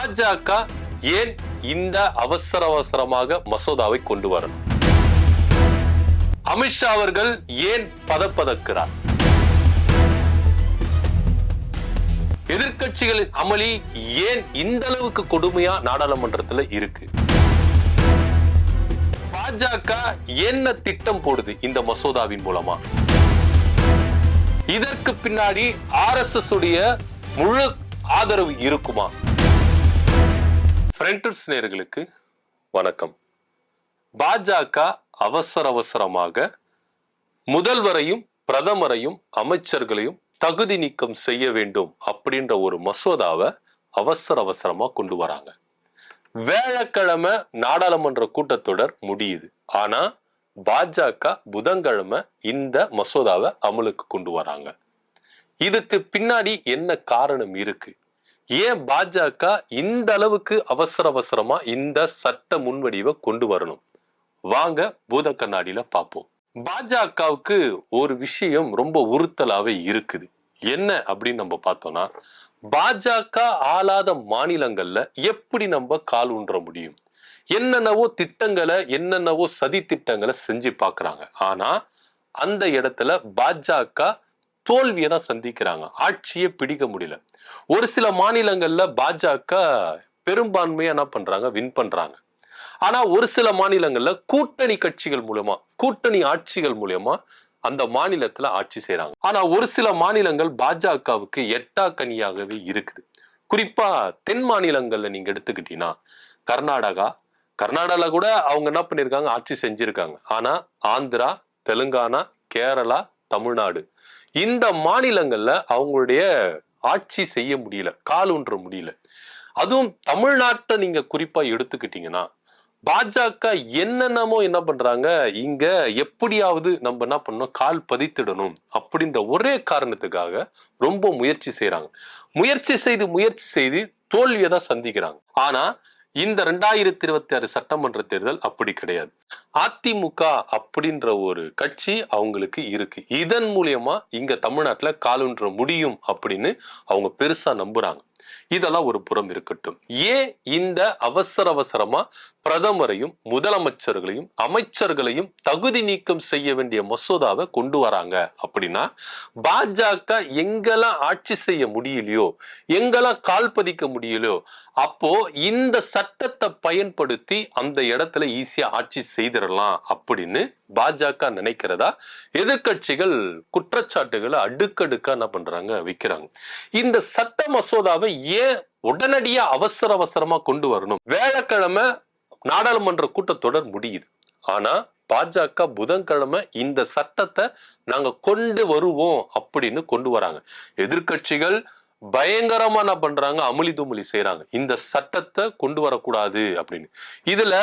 பாஜக ஏன் இந்த அவசரமாக மசோதாவை கொண்டு வரணும்? அமித்ஷா அவர்கள் ஏன் பதப்பதக்கிறார்? எதிர்க்கட்சிகளின் அமளி ஏன் இந்த அளவுக்கு கொடுமையா நாடாளுமன்றத்தில் இருக்கு? பாஜக என்ன திட்டம் போடுது இந்த மசோதாவின் மூலமா? இதற்கு பின்னாடி RSS உடைய முழு ஆதரவு இருக்குமா? ஃப்ரெண்ட்ஸ் நேயர்களுக்கு வணக்கம். பாஜக அவசரமாக முதல்வரையும் பிரதமரையும் அமைச்சர்களையும் தகுதி நீக்கம் செய்ய வேண்டும் அப்படின்ற ஒரு மசோதாவை அவசரமா கொண்டு வராங்க. வியாழக்கிழமை நாடாளுமன்ற கூட்டத்தொடர் முடியுது. ஆனா பாஜக புதன்கிழமை இந்த மசோதாவை அமலுக்கு கொண்டு வராங்க. இதுக்கு பின்னாடி என்ன காரணம் இருக்கு? ஏன் பாஜக இந்த அளவுக்கு அவசரமா இந்த சட்ட முன்வடிவை கொண்டு வரணும்? வாங்க பூத கண்ணாடியில பார்ப்போம். பாஜகவுக்கு ஒரு விஷயம் ரொம்ப உறுத்தலாவே இருக்குது. என்ன அப்படின்னு நம்ம பார்த்தோம்னா, பாஜக ஆளாத மாநிலங்கள்ல எப்படி நம்ம கால் ஊன்ற முடியும்? என்னென்னவோ திட்டங்களை, என்னென்னவோ சதி திட்டங்களை செஞ்சு பாக்குறாங்க. ஆனா அந்த இடத்துல பாஜக தோல்வியை தான் சந்திக்கிறாங்க. ஆட்சியை பிடிக்க முடியல. ஒரு சில மாநிலங்கள்ல பாஜக பெரும்பான்மையா என்ன பண்றாங்க? வின் பண்றாங்க. ஆனா ஒரு சில மாநிலங்கள்ல கூட்டணி கட்சிகள் மூலமா, கூட்டணி ஆட்சிகள் மூலமா அந்த மாநிலத்துல ஆட்சி செய்யறாங்க. ஆனா ஒரு சில மாநிலங்கள் பாஜகவுக்கு எட்டா கனியாகவே இருக்குது. குறிப்பா தென் மாநிலங்கள்ல நீங்க எடுத்துக்கிட்டீங்கன்னா, கர்நாடகால கூட அவங்க என்ன பண்ணிருக்காங்க? ஆட்சி செஞ்சிருக்காங்க. ஆனா ஆந்திரா, தெலுங்கானா, கேரளா, தமிழ்நாடு இந்த மாநிலங்கள்ல அவங்களுடைய ஆட்சி செய்ய முடியல, கால் ஊன்ற முடியல. அதுவும் தமிழ்நாட்டை நீங்க குறிப்பா எடுத்துக்கிட்டீங்கன்னா, பாஜக என்னென்னமோ என்ன பண்றாங்க, இங்க எப்படியாவது நம்ம என்ன பண்ணணும், கால் பதித்திடணும் அப்படின்ற ஒரே காரணத்துக்காக ரொம்ப முயற்சி செய்யறாங்க. முயற்சி செய்து தோல்வியை தான் சந்திக்கிறாங்க. ஆனா இந்த 2026 சட்டமன்ற தேர்தல் அப்படி கிடையாது. அதிமுக அப்படின்ற ஒரு கட்சி அவங்களுக்கு இருக்கு. இதன் மூலியமா இங்க தமிழ்நாட்டுல காலூன்ற முடியும் அப்படின்னு அவங்க பெருசா நம்புறாங்க. இதெல்லாம் ஒரு புறம் இருக்கட்டும். ஏன் இந்த அவசரமா பிரதமரையும் முதலமைச்சர்களையும் அமைச்சர்களையும் தகுதி நீக்கம் செய்ய வேண்டிய மசோதாவை கொண்டு வராங்க அப்படின்னா, பாஜக எங்கெல்லாம் ஆட்சி செய்ய முடியலையோ, எங்கெல்லாம் கால் பதிக்க முடியலையோ, அப்போ இந்த சட்டத்தை பயன்படுத்தி அந்த இடத்துல ஈஸியா ஆட்சி செய்திடலாம் அப்படின்னு பாஜக நினைக்கிறதா எதிர்கட்சிகள் குற்றச்சாட்டுகளை அடுக்கடுக்கா என்ன பண்றாங்க? வைக்கிறாங்க. இந்த சட்ட மசோதாவை ஏன் உடனடியா அவசரமா கொண்டு வரணும்? வியாழக்கிழமை நாடாளுமன்ற கூட்டத்தொடர் முடியுது. ஆனா பாஜக புதன்கிழமை இந்த சட்டத்தை நாங்க கொண்டு வருவோம் அப்படின்னு கொண்டு வராங்க. எதிர்கட்சிகள் பயங்கரமா என்ன பண்றாங்க? அமுலி துமுலி செய்யறாங்க. இந்த சட்டத்தை கொண்டு வரக்கூடாது அப்படின்னு. இதுல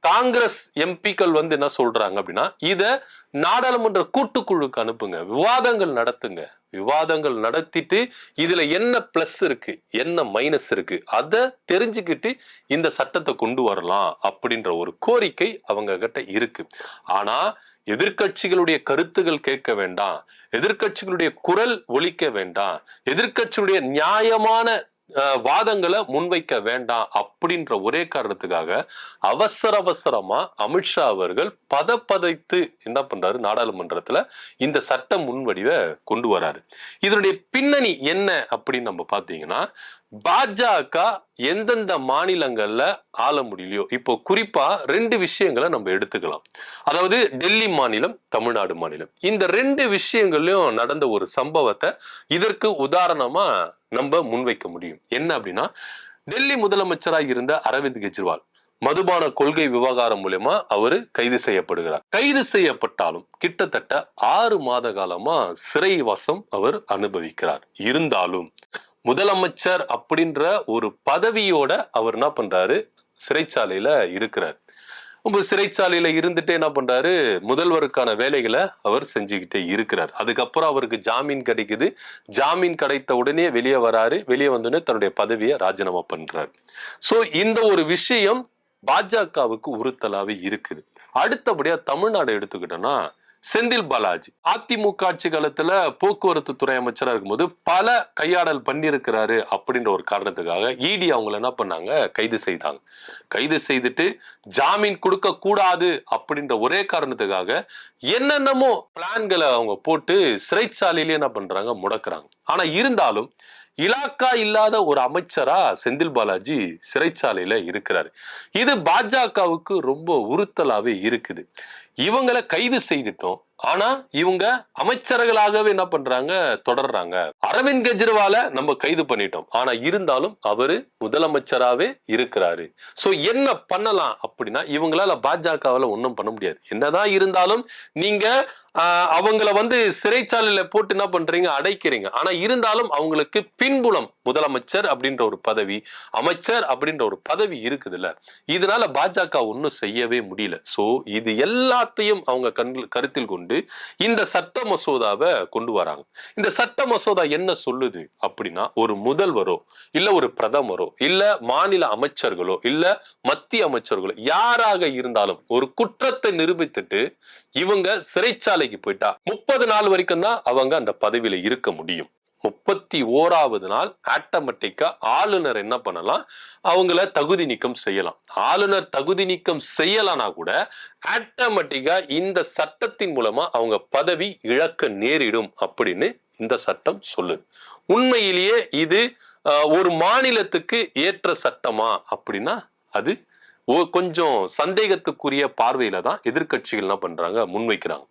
காங்கிரஸ் எம்பிக்கள் என்ன சொல்றாங்க அப்படின்னா, இத நாடாளுமன்ற கூட்டுக்குழுக்கு அனுப்புங்க, விவாதங்கள் நடத்துங்க. விவாதங்கள் நடத்திட்டு இதுல என்ன பிளஸ் இருக்கு, என்ன மைனஸ் இருக்கு, அதை தெரிஞ்சுக்கிட்டு இந்த சட்டத்தை கொண்டு வரலாம் அப்படின்ற ஒரு கோரிக்கை அவங்க கிட்ட இருக்கு. ஆனா எதிர்கட்சிகளுடைய கருத்துகள் கேட்க வேண்டாம், எதிர்கட்சிகளுடைய குரல் ஒலிக்க வேண்டாம், எதிர்கட்சியுடைய நியாயமான வாதங்களை முன்வைக்க வேண்டாம் அப்படின்ற ஒரே காரணத்துக்காக அவசரமா அமித்ஷா அவர்கள் பதைத்து என்ன பண்றாரு? நாடாளுமன்றத்துல இந்த சட்ட முன்வடிவை கொண்டு வராரு. இதனுடைய பின்னணி என்ன அப்படின்னு நம்ம பாத்தீங்கன்னா, பாஜக எந்தெந்த மாநிலங்கள்ல ஆள முடியலையோ, இப்போ குறிப்பா 2 விஷயங்களை நம்ம எடுத்துக்கலாம். அதாவது டெல்லி மாநிலம், தமிழ்நாடு மாநிலம், இந்த 2 விஷயங்கள்லயும் நடந்த ஒரு சம்பவத்தை இதற்கு உதாரணமா நம்ம முன்வைக்க முடியும். என்ன அப்படின்னா, டெல்லி முதலமைச்சராக இருந்த அரவிந்த் கெஜ்ரிவால் மதுபான கொள்கை விவகாரம் மூலமா அவரு கைது செய்யப்படுகிறார். கைது செய்யப்பட்டாலும் கிட்டத்தட்ட 6 மாத காலமா சிறைவாசம் அவர் அனுபவிக்கிறார். இருந்தாலும் முதலமைச்சர் அப்படின்ற ஒரு பதவியோட அவர் என்ன பண்றாரு? சிறைச்சாலையில இருக்கிறார். சிறைச்சாலையில இருந்துட்டு என்ன பண்றாரு? முதல்வருக்கான வேலைகளை அவர் செஞ்சுக்கிட்டே இருக்கிறார். அதுக்கப்புறம் அவருக்கு ஜாமீன் கிடைக்குது. ஜாமீன் கிடைத்த உடனே வெளியே வராரு. வெளியே வந்தோடனே தன்னுடைய பதவியை ராஜினாமா பண்றாரு. சோ இந்த ஒரு விஷயம் பாஜகவுக்கு உறுத்தலாவே இருக்குது. அடுத்தபடியா தமிழ்நாடு எடுத்துக்கிட்டோம்னா, செந்தில் பாலாஜி அதிமுக ஆட்சி காலத்துல போக்குவரத்து துறை அமைச்சரா இருக்கும்போது பல கையாடல் பண்ணியிருக்கிறாரு அப்படின்ற ஒரு காரணத்துக்காக இடி அவங்களை என்ன பண்ணாங்க, கைது செய்தாங்க. கைது செய்துட்டு ஜாமீன் கொடுக்க கூடாது அப்படின்ற ஒரே காரணத்துக்காக என்னென்னமோ பிளான்களை அவங்க போட்டு சிறைச்சாலையிலே என்ன பண்றாங்க, முடக்குறாங்க. ஆனா இருந்தாலும் இலாக்கா இல்லாத ஒரு அமைச்சரா செந்தில் பாலாஜி சிறைச்சாலையில இருக்கிறாரு. இது பாஜகவுக்கு ரொம்ப உறுத்தலாவே இருக்குது. இவங்களை கைது செய்துட்டோம், ஆனா இவங்க அமைச்சர்களாகவே என்ன பண்றாங்க, தொடர்றாங்க. அரவிந்த் கெஜ்ரிவால நம்ம கைது பண்ணிட்டோம், ஆனா இருந்தாலும் அவரு முதலமைச்சராவே இருக்கிறாரு. சோ என்ன பண்ணலாம் அப்படின்னா, இவங்களால பாஜகவால ஒன்றும் பண்ண முடியாது. என்னதான் இருந்தாலும் நீங்க அவங்கள சிறைச்சாலையில போட்டு என்ன பண்றீங்க, அடைக்கிறீங்க. ஆனா இருந்தாலும் அவங்களுக்கு பின்புலம் முதலமைச்சர் அப்படின்ற ஒரு பதவி, அமைச்சர் அப்படின்ற ஒரு பதவி இருக்குதுல்ல. இதனால பாஜக ஒன்னும் செய்யவே முடியல. சோ இது எல்லாத்தையும் அவங்க கருத்தில் கொண்டு இந்த சட்ட மசோதாவை கொண்டு வராங்க. இந்த சட்ட மசோதா என்ன சொல்லுது அப்படின்னா, ஒரு முதல்வரோ இல்ல ஒரு பிரதமரோ இல்ல மாநில அமைச்சர்களோ இல்ல மத்திய அமைச்சர்களோ யாராக இருந்தாலும் ஒரு குற்றத்தை நிரூபித்துட்டு இவங்க சிறைச்சாலைக்கு போயிட்டா 30 நாள் வரைக்கும் தான் அவங்க அந்த பதவியில இருக்க முடியும். 31வது நாள் ஆட்டோமேட்டிக்கா ஆளுநர் என்ன பண்ணலாம், அவங்கள தகுதி நீக்கம் செய்யலாம். ஆளுநர் தகுதி நீக்கம் செய்யலாம்னா கூட ஆட்டோமேட்டிக்கா இந்த சட்டத்தின் மூலமா அவங்க பதவி இழக்க நேரிடும் அப்படின்னு இந்த சட்டம் சொல்லுது. உண்மையிலேயே இது ஒரு மாநிலத்துக்கு ஏற்ற சட்டமா அப்படின்னா அது கொஞ்சம் சந்தேகத்துக்குரிய பார்வையில தான் எதிர்கட்சிகள் என்ன பண்றாங்க, முன்வைக்கிறாங்க.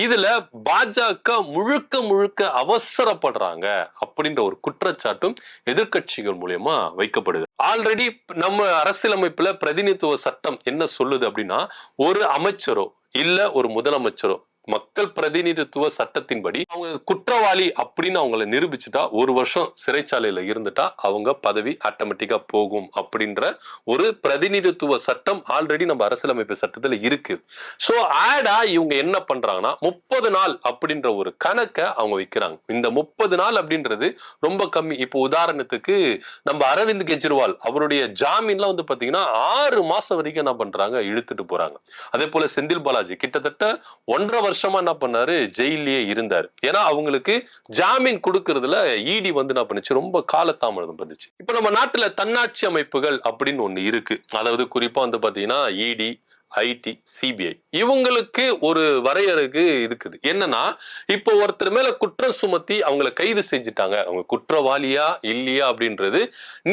இதுல பாஜக முழுக்க முழுக்க அவசரப்படுறாங்க அப்படின்ற ஒரு குற்றச்சாட்டும் எதிர்கட்சிகள் மூலமா வைக்கப்படுது. ஆல்ரெடி நம்ம அரசியலமைப்புல பிரதிநிதித்துவ சட்டம் என்ன சொல்லுது அப்படின்னா, ஒரு அமைச்சரோ இல்ல ஒரு முதலமைச்சரோ மக்கள் பிரதிநிதித்துவ சட்டத்தின்படி அவங்க குற்றவாளி அப்படின்னு அவங்களை நிரூபிச்சுட்டா 1 வருஷம் சிறைச்சாலையில இருந்துட்டா அவங்க பதவி ஆட்டோமேட்டிக்கா போகும் அப்படின்ற ஒரு பிரதிநிதித்துவ சட்டம் ஆல்ரெடி நம்ம அரசியலமைப்பு சட்டத்துல இருக்கு. சோ ஆடா இவங்க என்ன பண்றாங்கன்னா 30 நாள் அப்படின்ற ஒரு கணக்கை அவங்க வைக்கிறாங்க. இந்த 30 நாள் அப்படின்றது ரொம்ப கம்மி. இப்போ உதாரணத்துக்கு நம்ம அரவிந்த் கெஜ்ரிவால் அவருடைய ஜாமீன்லாம் பாத்தீங்கன்னா 6 மாசம் வரைக்கும் என்ன பண்றாங்க, இழுத்துட்டு போறாங்க. அதே போல செந்தில் பாலாஜி கிட்டத்தட்ட 1.5 வருஷமா என்ன பண்ணாரு, ஜெயிலே இருந்தாரு. ஏன்னா அவங்களுக்கு ஜாமீன் கொடுக்கறதுல இடி என்ன பண்ணுச்சு, ரொம்ப காலதாமதம் பண்ணுச்சு. இப்ப நம்ம நாட்டுல தன்னாட்சி அமைப்புகள் அப்படின்னு ஒண்ணு இருக்கு. அதாவது குறிப்பா பாத்தீங்கன்னா இடி, ஐடி, சிபிஐ இவங்களுக்கு ஒரு வரையறைக்கு இருக்குது. என்னன்னா, இப்போ ஒருத்தர் மேல குற்றம் சுமத்தி அவங்களை கைது செஞ்சுட்டாங்க, அவங்க குற்றவாளியா இல்லையா அப்படின்றது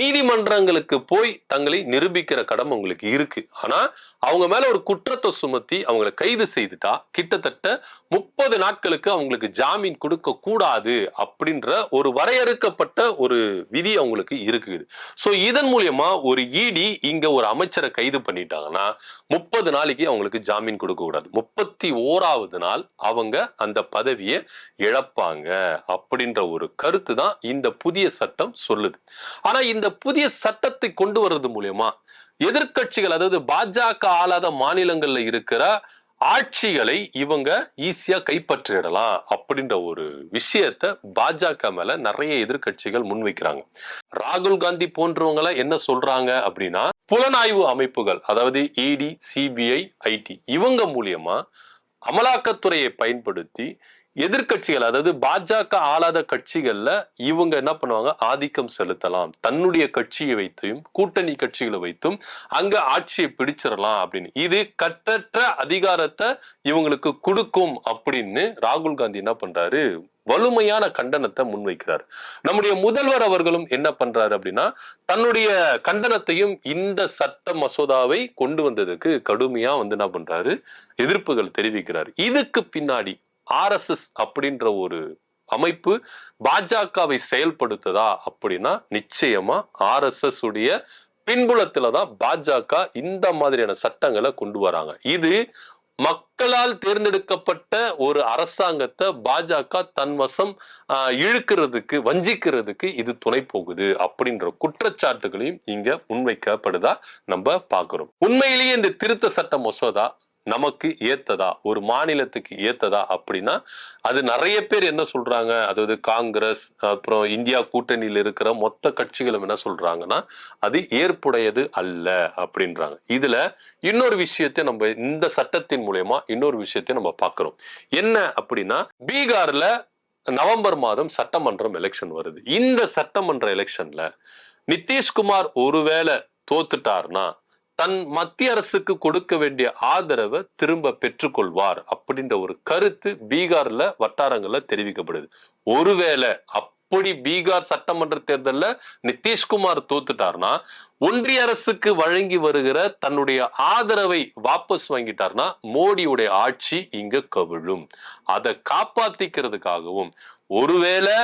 நீதிமன்றங்களுக்கு போய் தங்களை நிரூபிக்கிற கடமை உங்களுக்கு இருக்கு. ஆனா அவங்க மேல ஒரு குற்றத்தை சுமத்தி அவங்களை கைது செய்துட்டா கிட்டத்தட்ட 30 நாட்களுக்கு அவங்களுக்கு ஜாமீன் கொடுக்க கூடாது அப்படின்ற ஒரு வரையறுக்கப்பட்ட ஒரு விதி அவங்களுக்கு இருக்குது. சோ இதன் மூலியமா ஒரு இடி இங்க ஒரு அமைச்சரை கைது பண்ணிட்டாங்கன்னா 30 நாளைக்கு அவங்களுக்கு ஜாமீன் கொடுக்க கூடாது. 31வது நாள் அவங்க அந்த பதவியை இழப்பாங்க அப்படின்ற ஒரு கருத்து தான் இந்த புதிய சட்டம் சொல்லுது. ஆனா இந்த புதிய சட்டத்தை கொண்டு வர்றது மூலியமா எதிர்கட்சிகள், அதாவது பாஜக ஆளாத மாநிலங்கள்ல இருக்கிற ஆட்சிகளை இவங்க ஈஸியா கைப்பற்றிடலாம் அப்படின்ற ஒரு விஷயத்த பாஜக மேல நிறைய எதிர்கட்சிகள் முன்வைக்கிறாங்க. ராகுல் காந்தி போன்றவங்க என்ன சொல்றாங்க அப்படின்னா, புலனாய்வு அமைப்புகள் அதாவது இடி, சிபிஐ, ஐடி இவங்க மூலியமா அமலாக்கத்துறையை பயன்படுத்தி எதிர்கட்சிகள், அதாவது பாஜக ஆளாத கட்சிகள்ல இவங்க என்ன பண்ணுவாங்க, ஆதிக்கம் செலுத்தலாம். தன்னுடைய கட்சியை வைத்தும் கூட்டணி கட்சிகளை வைத்தும் அங்க ஆட்சியை பிடிச்சிடலாம் அப்படின்னு. இது கட்டற்ற அதிகாரத்தை இவங்களுக்கு கொடுக்கும் அப்படின்னு ராகுல் காந்தி என்ன பண்றாரு, வலுமையான கண்டனத்தை முன்வைக்கிறார். நம்முடைய முதல்வர் அவர்களும் என்ன பண்றாரு அப்படின்னா, தன்னுடைய கண்டனத்தையும் இந்த சட்ட மசோதாவை கொண்டு வந்ததுக்கு கடுமையா என்ன பண்றாரு, எதிர்ப்புகள் தெரிவிக்கிறார். இதுக்கு பின்னாடி RSS அப்படின்ற ஒரு அமைப்பு பாஜகவை செயல்படுத்துதா அப்படின்னா நிச்சயமா RSS உடைய பின்புலத்துலதான் பாஜக இந்த மாதிரியான சட்டங்களை கொண்டு வராங்க. இது மக்களால் தேர்ந்தெடுக்கப்பட்ட ஒரு அரசாங்கத்தை பாஜக தன் வசம் இழுக்கிறதுக்கு, வஞ்சிக்கிறதுக்கு இது துணை போகுது அப்படின்ற குற்றச்சாட்டுகளையும் இங்க முன்வைக்கப்படுதா நம்ம பாக்குறோம். உண்மையிலேயே இந்த திருத்த சட்ட மசோதா நமக்கு ஏத்ததா, ஒரு மாநிலத்துக்கு ஏத்ததா அப்படின்னா அது நிறைய பேர் என்ன சொல்றாங்க, அதாவது காங்கிரஸ் அப்புறம் இந்தியா கூட்டணியில் இருக்கிற மொத்த கட்சிகளும் என்ன சொல்றாங்கன்னா அது ஏற்புடையது அல்ல அப்படின்றாங்க. இதுல இன்னொரு விஷயத்தை நம்ம இந்த சட்டத்தின் மூலமா இன்னொரு விஷயத்தை நம்ம பார்க்கிறோம். என்ன அப்படின்னா, பீகார்ல நவம்பர் மாதம் சட்டமன்றம் எலெக்ஷன் வருது. இந்த சட்டமன்ற எலெக்ஷன்ல நிதிஷ்குமார் ஒருவேளை தோத்துட்டார்னா தன் மத்திய அரசுக்கு கொடுக்க வேண்டிய ஆதரவை திரும்ப பெற்றுக்கொள்வார் அப்படின்ற ஒரு கருத்து பீகார்ல வட்டாரங்கள்ல தெரிவிக்கப்படுது. ஒருவேளை அப்படி பீகார் சட்டமன்ற தேர்தல்ல நிதிஷ்குமார் தோத்துட்டார்னா ஒன்றிய அரசுக்கு வழங்கி வருகிற தன்னுடைய ஆதரவை வாபஸ் வாங்கிட்டார்னா மோடியுடைய ஆட்சி இங்க கவிழும். அதை காப்பாத்திக்கிறதுக்காகவும் ஒருவேளை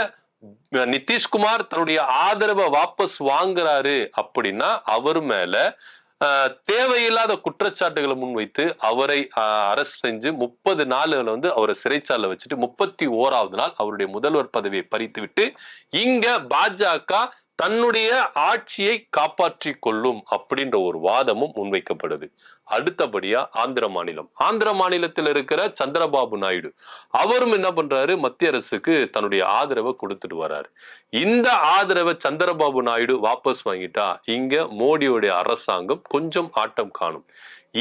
நிதிஷ்குமார் தன்னுடைய ஆதரவை வாபஸ் வாங்குறாரு அப்படின்னா அவர் மேல தேவையில்லாத குற்றச்சாட்டுகளை முன்வைத்து அவரை அரெஸ்ட் செஞ்சு 30 நாள்கள் அவரை சிறைச்சாலை வச்சுட்டு 31வது நாள் அவருடைய முதல்வர் பதவியை பறித்து விட்டு இங்க பாஜக தன்னுடைய ஆட்சியை காப்பாற்றி கொள்ளும் அப்படின்ற ஒரு வாதமும் முன்வைக்கப்படுது. அடுத்தபடியா ஆந்திர மாநிலத்தில் இருக்கிற சந்திரபாபு நாயுடு அவரும் என்ன பண்றாரு, மத்திய அரசுக்கு தன்னுடைய ஆதரவை கொடுத்துட்டு வர்றாரு. இந்த ஆதரவை சந்திரபாபு நாயுடு வாபஸ் வாங்கிட்டா இங்க மோடியுடைய அரசாங்கம் கொஞ்சம் ஆட்டம் காணும்.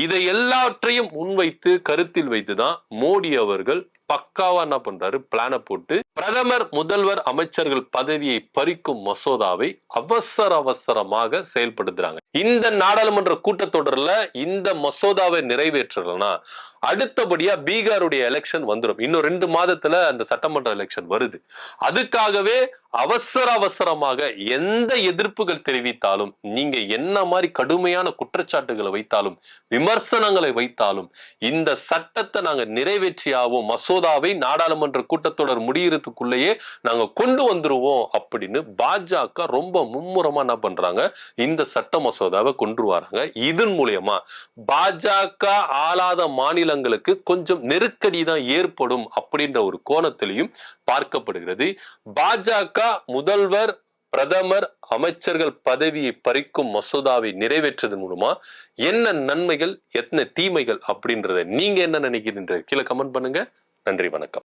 இதை எல்லாவற்றையும் முன்வைத்து கருத்தில் வைத்துதான் மோடி அவர்கள் பக்காவா என்ன பண்றாரு, பிளான போட்டு பிரதமர் முதல்வர் அமைச்சர்கள் பதவியை பறிக்கும் மசோதாவை அவசரமாக செயல்படுத்துறாங்க. இந்த நாடாளுமன்ற கூட்டத்தொடர்ல இந்த மசோதாவை நிறைவேற்றலனா அடுத்தபடியா பீகாருடைய எலெக்ஷன் வந்துடும். இன்னும் 2 மாதத்துல அந்த சட்டமன்ற எலெக்ஷன் வருது. அதுக்காகவே அவசரமாக எந்த எதிர்ப்புகள் தெரிவித்தாலும், நீங்க என்ன மாதிரி கடுமையான குற்றச்சாட்டுகளை வைத்தாலும் விமர்சனங்களை வைத்தாலும் இந்த சட்டத்தை நாங்க நிறைவேற்றியாவோம், மசோதாவை நாடாளுமன்ற கூட்டத்தொடர் முடியறதுக்குள்ளேயே நாங்க கொண்டு வந்துருவோம் அப்படின்னு பாஜக ரொம்ப மும்முரமா என்ன பண்றாங்க, இந்த சட்ட மசோதாவை கொண்டு வராங்க. இதன் மூலமா பாஜக ஆளாத மாநிலங்களுக்கு கொஞ்சம் நெருக்கடி தான் ஏற்படும் அப்படின்ற ஒரு கோணத்திலையும் பார்க்கப்படுகிறது. பாஜக முதல்வர் பிரதமர் அமைச்சர்கள் பதவியை பறிக்கும் மசோதாவை நிறைவேற்றதன் மூலமா என்ன நன்மைகள் என்ன தீமைகள் அப்படின்றத நீங்க என்ன நினைக்கிறீங்க கீழே கமெண்ட் பண்ணுங்க. நன்றி, வணக்கம்.